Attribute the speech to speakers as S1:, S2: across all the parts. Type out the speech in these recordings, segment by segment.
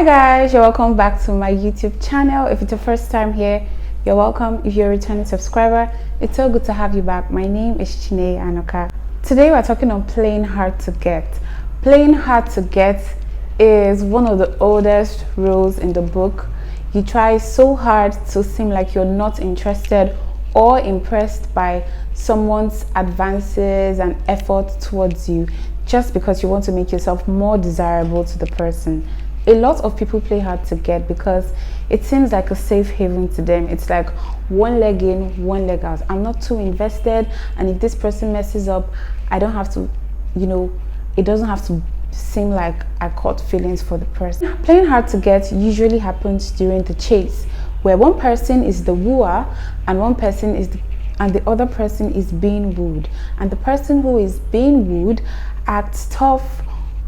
S1: Guys, you're welcome back to my YouTube channel. If it's your first time here, you're welcome. If you're a returning subscriber, it's so good to have you back. My name is Nenye Anoka. Today we're talking on playing hard to get. Playing hard to get is one of the oldest rules in the book. You try so hard to seem like you're not interested or impressed by someone's advances and effort towards you just because you want to make yourself more desirable to the person. A lot of people play hard to get because it seems like a safe haven to them. It's like one leg in, one leg out. I'm not too invested, and if this person messes up, I don't have to, it doesn't have to seem like I caught feelings for the person. Playing hard to get usually happens during the chase, where one person is the wooer and the other person is being wooed, and the person who is being wooed acts tough,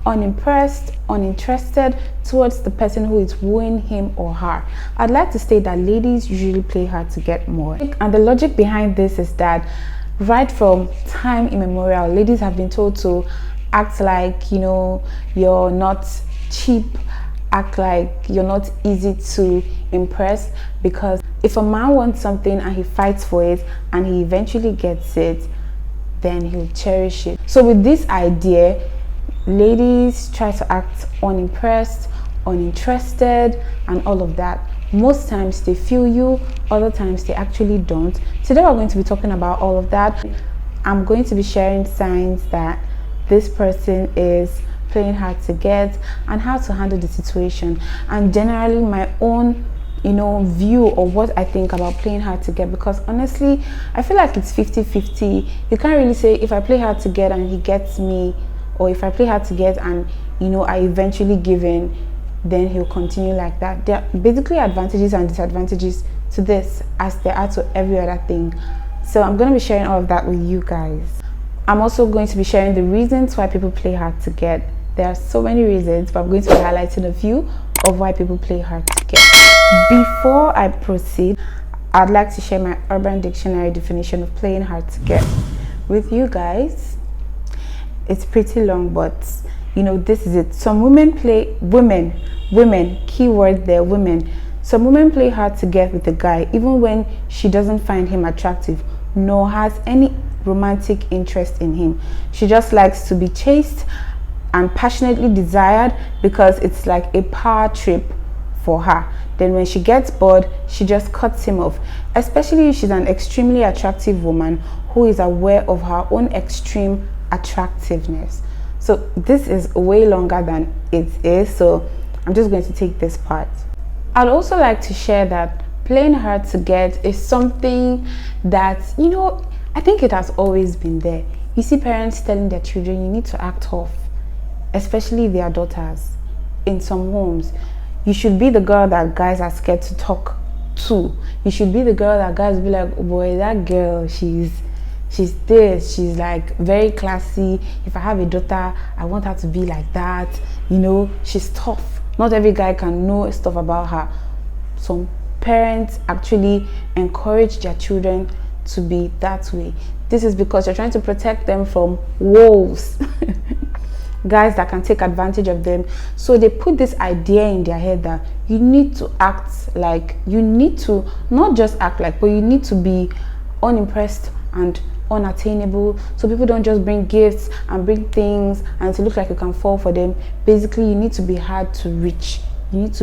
S1: unimpressed, uninterested towards the person who is wooing him or her. I'd like to state that ladies usually play hard to get more, and the logic behind this is that right from time immemorial, ladies have been told to act like you're not cheap, act like you're not easy to impress, because if a man wants something and he fights for it and he eventually gets it, then he'll cherish it. So with this idea, ladies try to act unimpressed, uninterested, and all of that. Most times they feel you, other times they actually don't. Today we're going to be talking about all of that. I'm going to be sharing signs that this person is playing hard to get and how to handle the situation, and generally my own view of what I think about playing hard to get, because honestly I feel like it's 50-50. You can't really say if I play hard to get and he gets me, or if I play hard to get and I eventually give in, then he'll continue like that. There are basically advantages and disadvantages to this, as there are to every other thing. So I'm going to be sharing all of that with you guys. I'm also going to be sharing the reasons why people play hard to get. There are so many reasons, but I'm going to be highlighting a few of why people play hard to get. Before I proceed, I'd like to share my Urban Dictionary definition of playing hard to get with you guys. It's pretty long, but this is it. Some women keyword there, women. Some women play hard to get with a guy even when she doesn't find him attractive nor has any romantic interest in him. She just likes to be chased and passionately desired because it's like a power trip for her. Then when she gets bored, she just cuts him off, especially if she's an extremely attractive woman who is aware of her own extreme attractiveness. So this is way longer than it is, so I'm just going to take this part. I'd also like to share that playing hard to get is something that I think it has always been there. You see parents telling their children you need to act tough, especially their daughters. In some homes, you should be the girl that guys are scared to talk to. You should be the girl that guys will be like, oh boy, that girl, she's this, she's like very classy. If I have a daughter, I want her to be like that. She's tough. Not every guy can know stuff about her. Some parents actually encourage their children to be that way. This is because you're trying to protect them from wolves, guys that can take advantage of them. So they put this idea in their head that you need to act like, you need to not just act like, but you need to be unimpressed and unattainable, so people don't just bring gifts and bring things and to look like you can fall for them. Basically, you need to be hard to reach. You need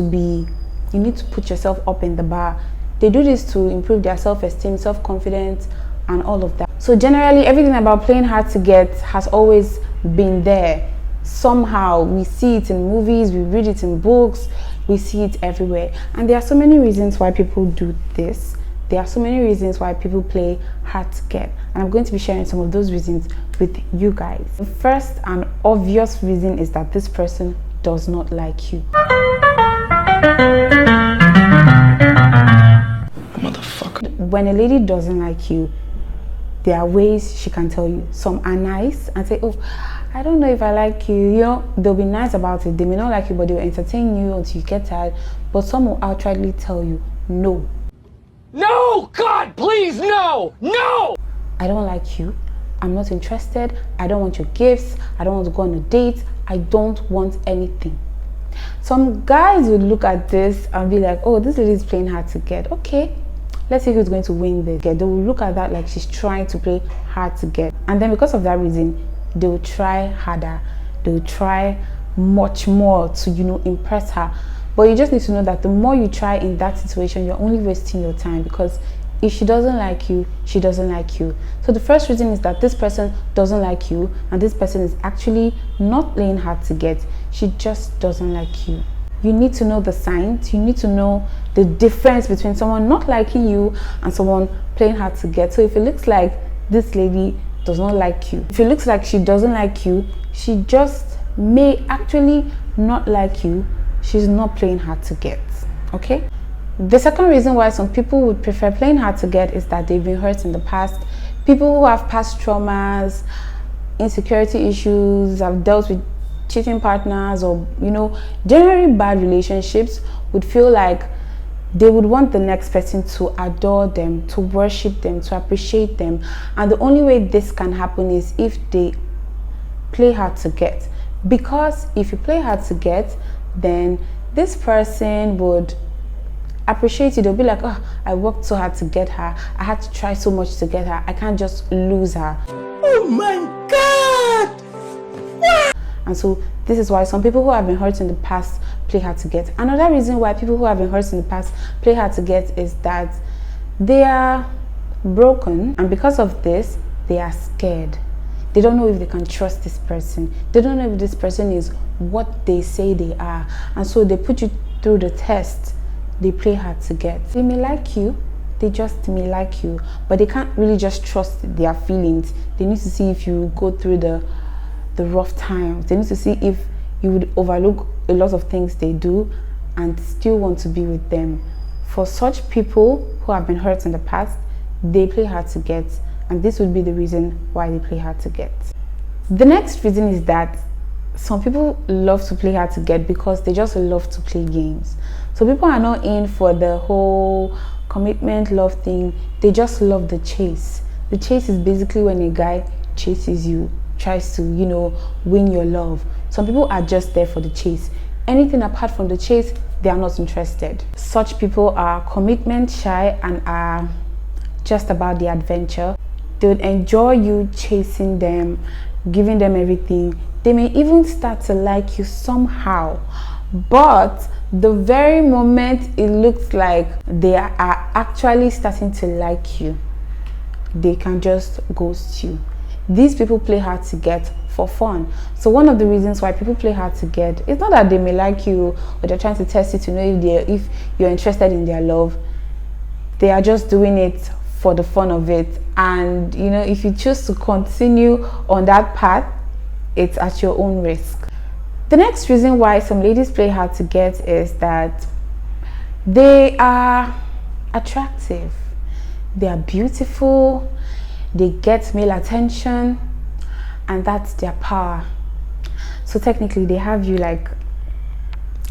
S1: to put yourself up in the bar. They do this to improve their self-esteem, self-confidence, and all of that. So generally, everything about playing hard to get has always been there. Somehow we see it in movies, we read it in books, we see it everywhere, and there are so many reasons why people do this. There are so many reasons why people play hard to get, and I'm going to be sharing some of those reasons with you guys. The first and obvious reason is that this person does not like you. Motherfucker. When a lady doesn't like you, there are ways she can tell you. Some are nice and say, oh, I don't know if I like you. They'll be nice about it. They may not like you, but they'll entertain you until you get tired. But some will outrightly tell you, no.
S2: No! God, please, no! No!
S1: I don't like you. I'm not interested. I don't want your gifts. I don't want to go on a date. I don't want anything. Some guys would look at this and be like, oh, this lady is playing hard to get. Okay, let's see who's going to win this. They will look at that like she's trying to play hard to get. And then because of that reason, they will try harder. They will try much more to, impress her. But you just need to know that the more you try in that situation, you're only wasting your time, because if she doesn't like you, she doesn't like you. So the first reason is that this person doesn't like you, and this person is actually not playing hard to get. She just doesn't like you. You need to know the signs. You need to know the difference between someone not liking you and someone playing hard to get. So if it looks like this lady does not like you, if it looks like she doesn't like you, she just may actually not like you. She's not playing hard to get. Okay? The second reason why some people would prefer playing hard to get is that they've been hurt in the past. People who have past traumas, insecurity issues, have dealt with cheating partners, or generally bad relationships, would feel like they would want the next person to adore them, to worship them, to appreciate them. And the only way this can happen is if they play hard to get. Because if you play hard to get, then this person would appreciate you. They'll be like, oh, I worked so hard to get her. I had to try so much to get her. I can't just lose her.
S2: Oh my God!
S1: And so this is why some people who have been hurt in the past play hard to get. Another reason why people who have been hurt in the past play hard to get is that they are broken, and because of this, they are scared. They don't know if they can trust this person. They don't know if this person is what they say they are. And so they put you through the test. They play hard to get. They may like you, they just may like you, but they can't really just trust their feelings. They need to see if you go through the rough times. They need to see if you would overlook a lot of things they do and still want to be with them. For such people who have been hurt in the past, they play hard to get, and this would be the reason why they play hard to get. The next reason is that some people love to play hard to get because they just love to play games. So people are not in for the whole commitment love thing. They just love the chase. The chase is basically when a guy chases you, tries to win your love. Some people are just there for the chase. Anything apart from the chase, they are not interested. Such people are commitment shy and are just about the adventure. They would enjoy you chasing them, giving them everything. They may even start to like you somehow, but the very moment it looks like they are actually starting to like you, they can just ghost you. These people play hard to get for fun. So one of the reasons why people play hard to get, it's not that they may like you or they're trying to test you to know if you're interested in their love. They are just doing it for the fun of it. And if you choose to continue on that path, it's at your own risk. The next reason why some ladies play hard to get is that they are attractive, they are beautiful, they get male attention, and that's their power. So technically they have you like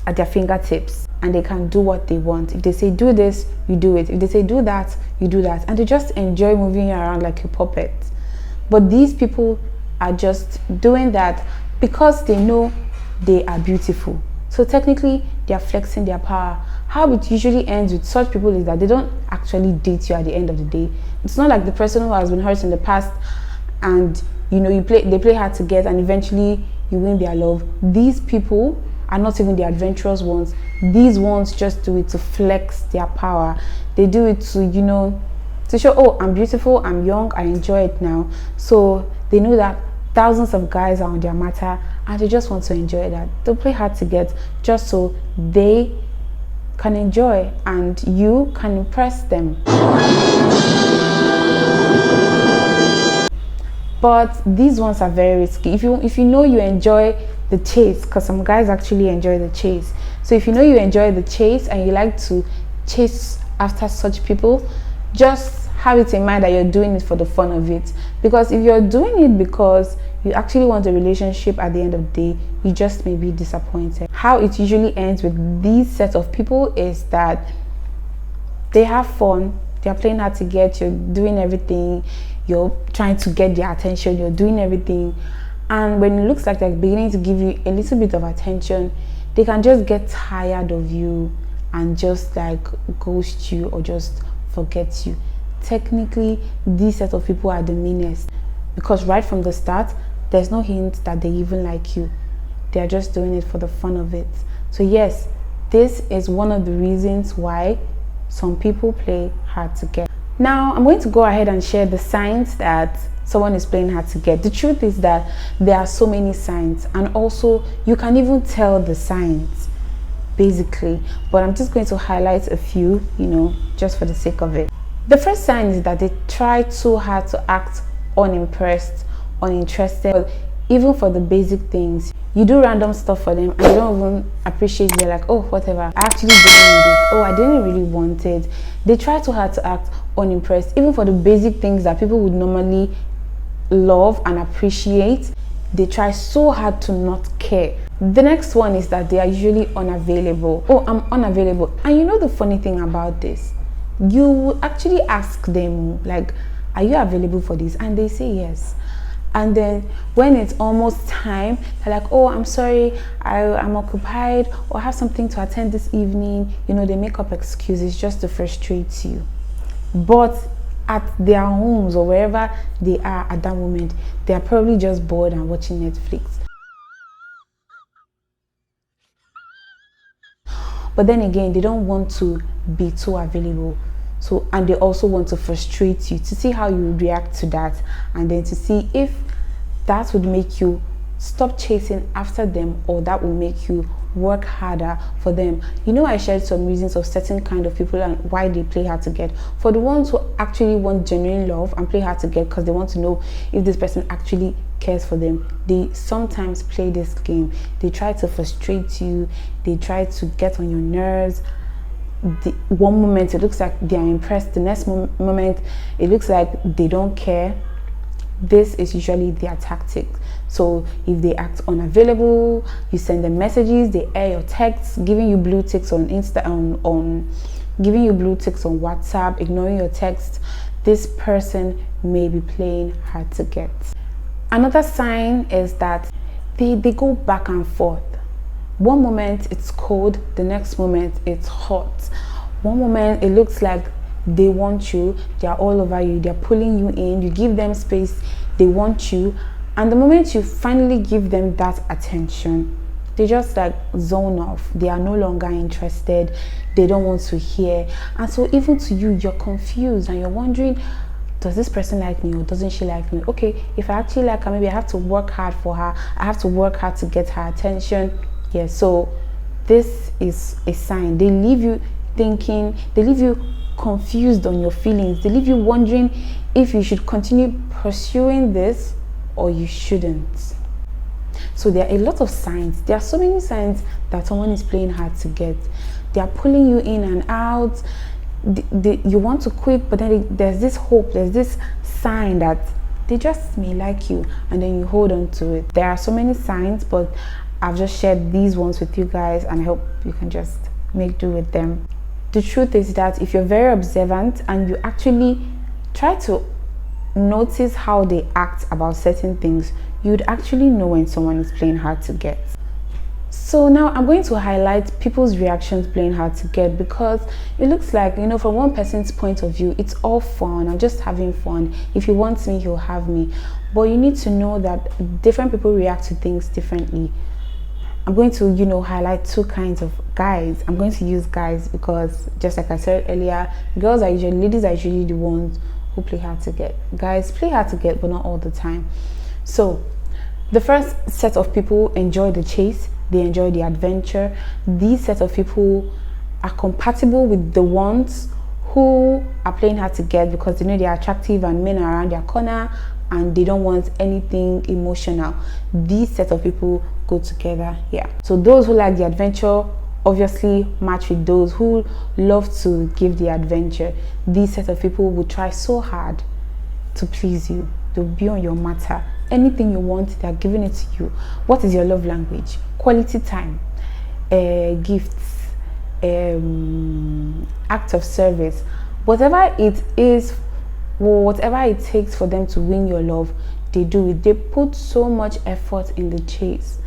S1: at their fingertips, and they can do what they want. If they say do this, you do it. If they say do that, you do that. And they just enjoy moving around like a puppet. But these people are just doing that because they know they are beautiful. So technically they are flexing their power. How it usually ends with such people is that they don't actually date you at the end of the day. It's not like the person who has been hurt in the past and they play hard to get and eventually you win their love. These people are not even the adventurous ones. These ones just do it to flex their power. They do it to show, oh, I'm beautiful, I'm young, I enjoy it now. So they know that thousands of guys are on their matter and they just want to enjoy that. They'll play hard to get just so they can enjoy and you can impress them. But these ones are very risky. If you know you enjoy the chase, because some guys actually enjoy the chase. So if you know you enjoy the chase and you like to chase after such people, just have it in mind that you're doing it for the fun of it. Because if you're doing it because you actually want a relationship at the end of the day, you just may be disappointed. How it usually ends with these set of people is that they have fun, they're playing hard to get, you're doing everything, you're trying to get their attention, you're doing everything, and when it looks like they're beginning to give you a little bit of attention, they can just get tired of you and just like ghost you or just forget you. Technically, these set of people are the meanest, because right from the start there's no hint that they even like you. They are just doing it for the fun of it. So yes, this is one of the reasons why some people play hard to get. Now I'm going to go ahead and share the signs that someone is playing hard to get. The truth is that there are so many signs, and also you can even tell the signs basically, but I'm just going to highlight a few, just for the sake of it. The first sign is that they try too hard to act unimpressed, uninterested, even for the basic things. You do random stuff for them and you don't even appreciate it. They're like, oh, whatever, I actually didn't need it. Oh, I didn't really want it. They try too hard to act unimpressed, even for the basic things that people would normally love and appreciate. They try so hard to not care. The next one is that they are usually unavailable. Oh, I'm unavailable. And the funny thing about this, you would actually ask them, like, are you available for this? And they say yes. And then when it's almost time, they're like, oh, I'm sorry, I'm occupied, or I have something to attend this evening. They make up excuses just to frustrate you. But at their homes or wherever they are at that moment, they are probably just bored and watching Netflix. But then again, they don't want to be too available. So, and they also want to frustrate you to see how you react to that, and then to see if that would make you stop chasing after them, or that will make you work harder for them. I shared some reasons of certain kind of people and why they play hard to get. For the ones who actually want genuine love and play hard to get because they want to know if this person actually cares for them, they sometimes play this game. They try to frustrate you, they try to get on your nerves. One moment it looks like they are impressed, the next moment it looks like they don't care. This is usually their tactic. So if they act unavailable, you send them messages, they air your texts, giving you blue ticks on giving you blue ticks on WhatsApp, ignoring your text. This person may be playing hard to get. Another sign is that they go back and forth. One moment it's cold, the next moment it's hot. One moment it looks like they want you, they're all over you, they're pulling you in, you give them space, they want you, and the moment you finally give them that attention, they just like zone off. They are no longer interested, they don't want to hear. And so even to you, you're confused and you're wondering, does this person like me or doesn't she like me? Okay, if I actually like her, maybe I have to work hard for her, I have to work hard to get her attention. Yeah, so this is a sign. They leave you thinking, they leave you confused on your feelings, they leave you wondering if you should continue pursuing this or you shouldn't. So there are a lot of signs. There are so many signs that someone is playing hard to get. They are pulling you in and out. You want to quit, but then there's this hope, there's this sign that they just may like you, and then you hold on to it. There are so many signs, but I've just shared these ones with you guys, and I hope you can just make do with them. The truth is that if you're very observant and you actually try to notice how they act about certain things, you'd actually know when someone is playing hard to get. So now I'm going to highlight people's reactions playing hard to get, because it looks like, from one person's point of view, it's all fun. I'm just having fun. If he wants me, he'll have me. But you need to know that different people react to things differently. I'm going to, highlight two kinds of guys. I'm going to use guys because, just like I said earlier, ladies are usually the ones who play hard to get. Guys play hard to get, but not all the time. So the first set of people enjoy the chase, they enjoy the adventure. These set of people are compatible with the ones who are playing hard to get because they know they're attractive and men are around their corner and they don't want anything emotional. These set of people go together. Yeah, so those who like the adventure obviously match with those who love to give the adventure. These set of people will try so hard to please you. They'll be on your matter. Anything you want, they're giving it to you. What is your love language? Quality time, gifts, act of service, whatever it is, whatever it takes for them to win your love, they do it. They put so much effort in the chase.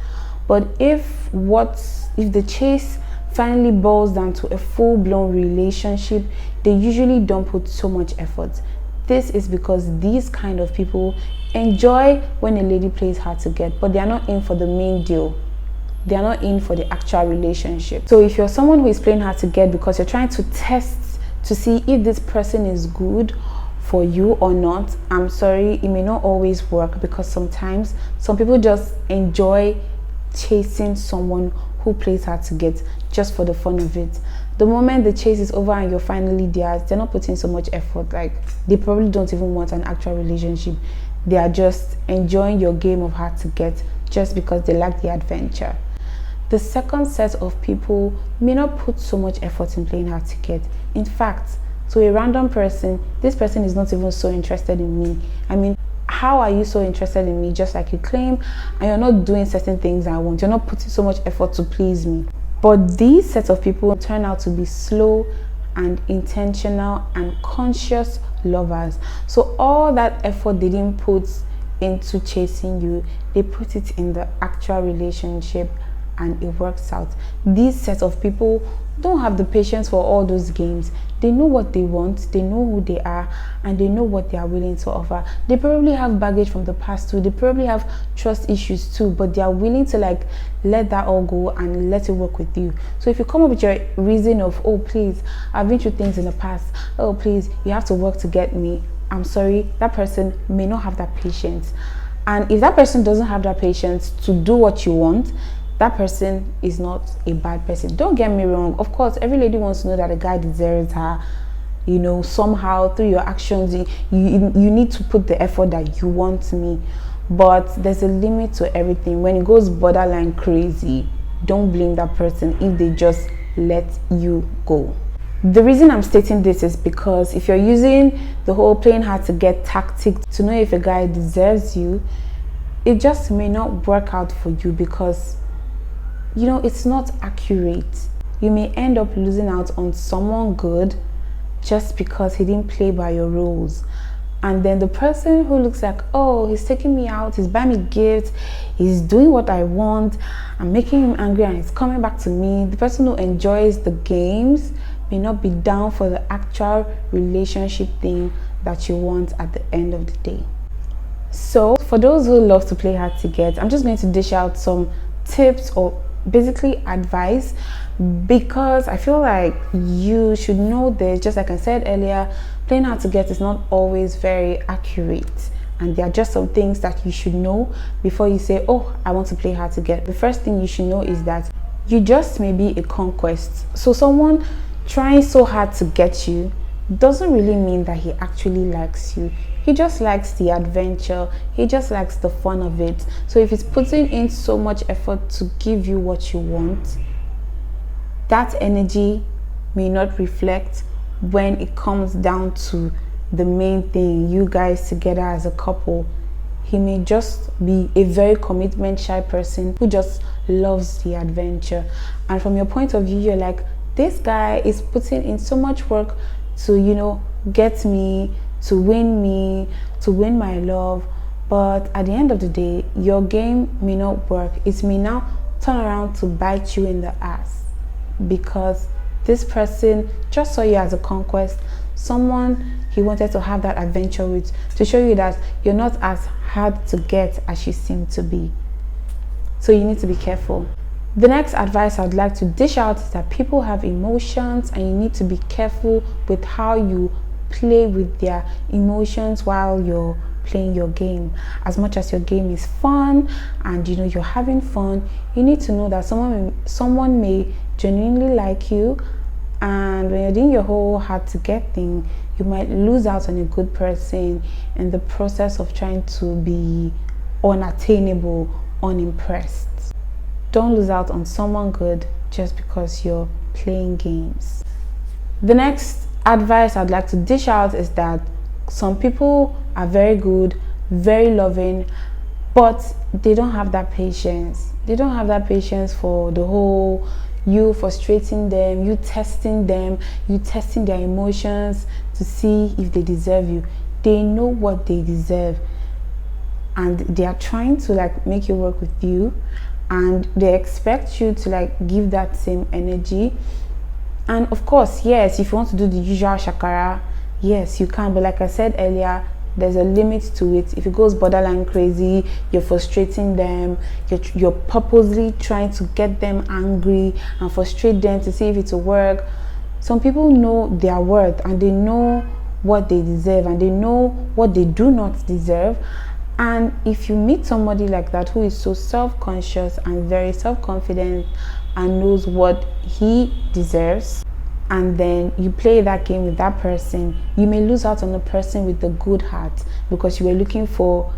S1: But if what if the chase finally boils down to a full-blown relationship, they usually don't put so much effort. This is because these kind of people enjoy when a lady plays hard to get, but they are not in for the main deal. They are not in for the actual relationship. So if you're someone who is playing hard to get because you're trying to test to see if this person is good for you or not, I'm sorry, it may not always work, because sometimes some people just enjoy chasing someone who plays hard to get just for the fun of it. The moment the chase is over and you're finally theirs, they're not putting so much effort. Like, they probably don't even want an actual relationship. They are just enjoying your game of hard to get just because they like the adventure. The second set of people may not put so much effort in playing hard to get. In fact, to a random person, this person is not even so interested in me. I mean, how are you so interested in me, just like you claim, and you're not doing certain things I want? You're not putting so much effort to please me. But these sets of people turn out to be slow and intentional and conscious lovers. So all that effort they didn't put into chasing you, they put it in the actual relationship, and it works out. These set of people don't have the patience for all those games. They know what they want, they know who they are, and they know what they are willing to offer. They probably have baggage from the past too. They probably have trust issues too, but they are willing to like let that all go and let it work with you. So if you come up with your reason of, oh please, I've been through things in the past, oh please, you have to work to get me, I'm sorry, that person may not have that patience. And if that person doesn't have that patience to do what you want, that person is not a bad person. Don't get me wrong. Of course, every lady wants to know that a guy deserves her. You know, somehow through your actions, you need to put the effort that you want me. But there's a limit to everything. When it goes borderline crazy, don't blame that person if they just let you go. The reason I'm stating this is because if you're using the whole playing hard to get tactic to know if a guy deserves you, it just may not work out for you, because you know, it's not accurate. You may end up losing out on someone good just because he didn't play by your rules. And then the person who looks like, oh, he's taking me out, he's buying me gifts, he's doing what I want, I'm making him angry and he's coming back to me. The person who enjoys the games may not be down for the actual relationship thing that you want at the end of the day. So for those who love to play hard to get, I'm just going to dish out some tips or basically advice, because I feel like you should know this. Just like I said earlier, playing hard to get is not always very accurate, and there are just some things that you should know before you say, oh, I want to play hard to get. The first thing you should know is that you just may be a conquest. So someone trying so hard to get you doesn't really mean that he actually likes you. He just likes the adventure, he just likes the fun of it. So if he's putting in so much effort to give you what you want, that energy may not reflect when it comes down to the main thing, you guys together as a couple. He may just be a very commitment shy person who just loves the adventure. And from your point of view, you're like, this guy is putting in so much work to, you know, get me, to win my love. But at the end of the day, your game may not work. It may now turn around to bite you in the ass, because this person just saw you as a conquest, someone he wanted to have that adventure with, to show you that you're not as hard to get as you seem to be. So you need to be careful. The next advice I'd like to dish out is that people have emotions, and you need to be careful with how you play with their emotions while you're playing your game. As much as your game is fun and you know you're having fun, you need to know that someone may genuinely like you, and when you're doing your whole hard to get thing, you might lose out on a good person in the process of trying to be unattainable, unimpressed. Don't lose out on someone good just because you're playing games. The next advice I'd like to dish out is that some people are very good, very loving, but they don't have that patience. They don't have that patience for the whole you frustrating them, you testing their emotions to see if they deserve you. They know what they deserve, and they are trying to like make it work with you, and they expect you to like give that same energy. And of course, yes, if you want to do the usual shakara, yes, you can. But like I said earlier, there's a limit to it. If it goes borderline crazy, you're frustrating them, you're purposely trying to get them angry and frustrate them to see if it will work. Some people know their worth, and they know what they deserve, and they know what they do not deserve. And if you meet somebody like that who is so self-conscious and very self-confident and knows what he deserves, and then you play that game with that person, you may lose out on the person with the good heart because you were looking for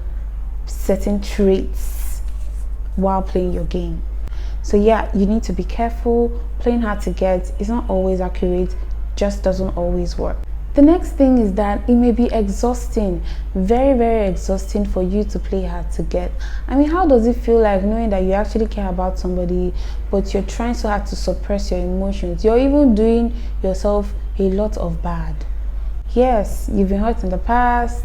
S1: certain traits while playing your game. So yeah, you need to be careful. Playing hard to get is not always accurate, just doesn't always work. The next thing is that it may be exhausting, very, very exhausting for you to play hard to get. I mean, how does it feel like knowing that you actually care about somebody, but you're trying so hard to suppress your emotions? You're even doing yourself a lot of bad. Yes, you've been hurt in the past.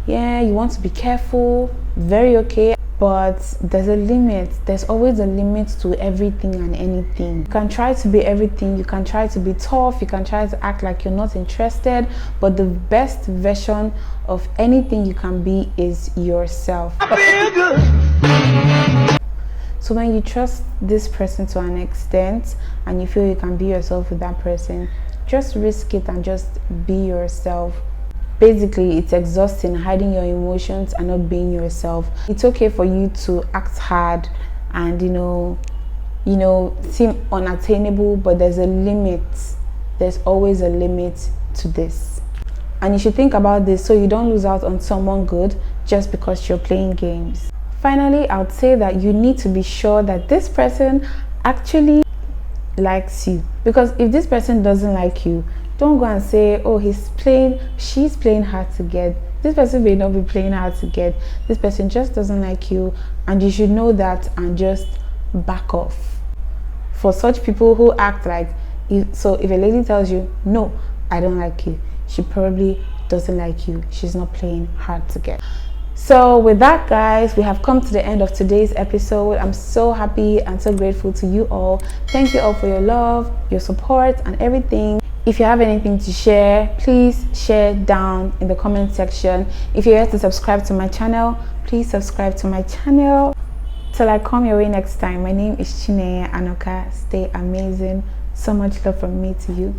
S1: Yeah, you want to be careful, very okay. But there's a limit. There's always a limit to everything and anything. You can try to be everything. You can try to be tough. You can try to act like you're not interested. But the best version of anything you can be is yourself. So when you trust this person to an extent and you feel you can be yourself with that person, just risk it and just be yourself. Basically, it's exhausting hiding your emotions and not being yourself. It's okay for you to act hard and seem unattainable, but there's a limit. There's always a limit to this. And you should think about this so you don't lose out on someone good just because you're playing games. Finally, I would say that you need to be sure that this person actually likes you. Because if this person doesn't like you, don't go and say, oh, she's playing hard to get. This person may not be playing hard to get. This person just doesn't like you, and you should know that and just back off. For such people who act like, if a lady tells you, no, I don't like you, she probably doesn't like you. She's not playing hard to get. So with that, guys, we have come to the end of today's episode. I'm so happy and so grateful to you all. Thank you all for your love, your support, and everything. If you have anything to share, please share down in the comment section. If you're yet to subscribe to my channel, please subscribe to my channel. Till I come your way next time, my name is Nenye Anoka. Stay amazing. So much love from me to you.